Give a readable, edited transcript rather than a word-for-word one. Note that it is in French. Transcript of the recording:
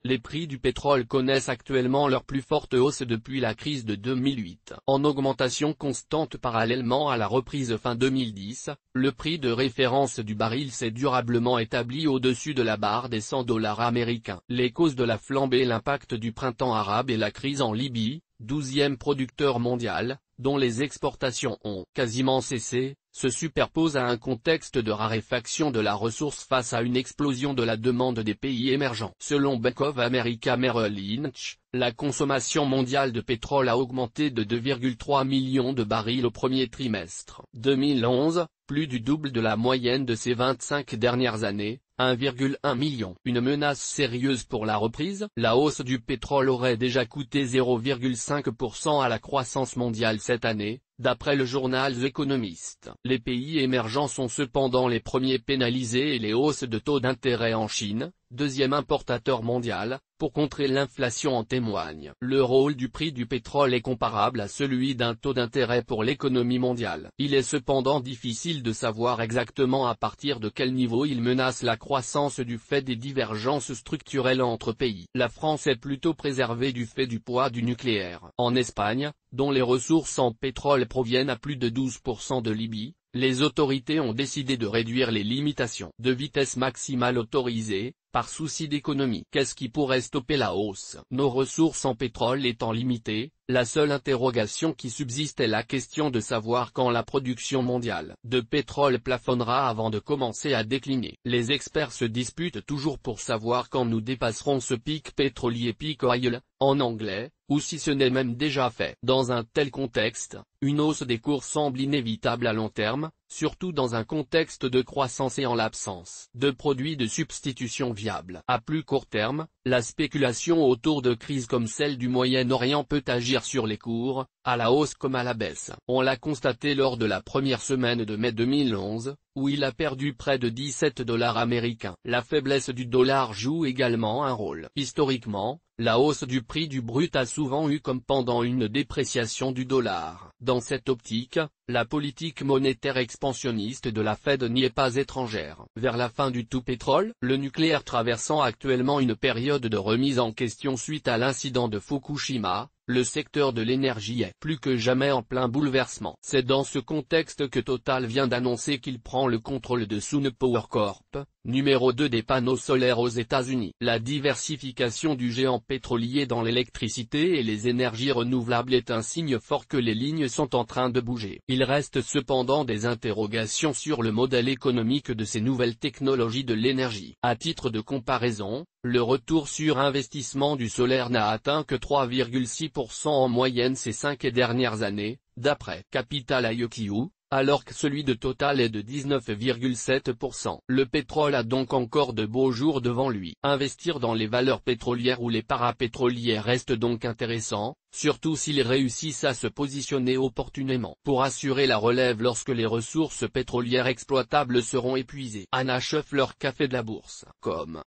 Les prix du pétrole connaissent actuellement leur plus forte hausse depuis la crise de 2008. En augmentation constante parallèlement à la reprise fin 2010, le prix de référence du baril s'est durablement établi au-dessus de la barre des $100 américains. Les causes de la flambée: l'impact du printemps arabe et la crise en Libye, 12e producteur mondial, dont les exportations ont quasiment cessé, se superposent à un contexte de raréfaction de la ressource face à une explosion de la demande des pays émergents. Selon Bank of America Merrill Lynch, la consommation mondiale de pétrole a augmenté de 2,3 millions de barils au premier trimestre 2011, plus du double de la moyenne de ces 25 dernières années, 1,1 million. Une menace sérieuse pour la reprise? La hausse du pétrole aurait déjà coûté 0,5% à la croissance mondiale cette année, d'après le journal The Economist. Les pays émergents sont cependant les premiers pénalisés et les hausses de taux d'intérêt en Chine, deuxième importateur mondial, pour contrer l'inflation en témoignent. Le rôle du prix du pétrole est comparable à celui d'un taux d'intérêt pour l'économie mondiale. Il est cependant difficile de savoir exactement à partir de quel niveau il menace la croissance du fait des divergences structurelles entre pays. La France est plutôt préservée du fait du poids du nucléaire. En Espagne, dont les ressources en pétrole proviennent à plus de 12% de Libye, les autorités ont décidé de réduire les limitations de vitesse maximale autorisées, par souci d'économie. Qu'est-ce qui pourrait stopper la hausse? Nos ressources en pétrole étant limitées, la seule interrogation qui subsiste est la question de savoir quand la production mondiale de pétrole plafonnera avant de commencer à décliner. Les experts se disputent toujours pour savoir quand nous dépasserons ce pic pétrolier, peak oil, en anglais, ou si ce n'est même déjà fait. Dans un tel contexte, une hausse des cours semble inévitable à long terme, surtout dans un contexte de croissance et en l'absence de produits de substitution viables. À plus court terme, la spéculation autour de crises comme celle du Moyen-Orient peut agir sur les cours, à la hausse comme à la baisse. On l'a constaté lors de la première semaine de mai 2011, où il a perdu près de $17 américains. La faiblesse du dollar joue également un rôle. Historiquement, la hausse du prix du brut a souvent eu comme pendant une dépréciation du dollar. Dans cette optique, la politique monétaire expansionniste de la Fed n'y est pas étrangère. Vers la fin du tout pétrole, le nucléaire traversant actuellement une période de remise en question suite à l'incident de Fukushima, le secteur de l'énergie est plus que jamais en plein bouleversement. C'est dans ce contexte que Total vient d'annoncer qu'il prend le contrôle de Sun Power Corp, numéro 2 des panneaux solaires aux États-Unis. La diversification du géant pétrolier dans l'électricité et les énergies renouvelables est un signe fort que les lignes sont en train de bouger. Il reste cependant des interrogations sur le modèle économique de ces nouvelles technologies de l'énergie. À titre de comparaison, le retour sur investissement du solaire n'a atteint que 3,6% en moyenne ces 5 dernières années, d'après Capital IQ, alors que celui de Total est de 19,7%. Le pétrole a donc encore de beaux jours devant lui. Investir dans les valeurs pétrolières ou les parapétrolières reste donc intéressant, surtout s'ils réussissent à se positionner opportunément pour assurer la relève lorsque les ressources pétrolières exploitables seront épuisées. Anna Scheffler, Café de la Bourse.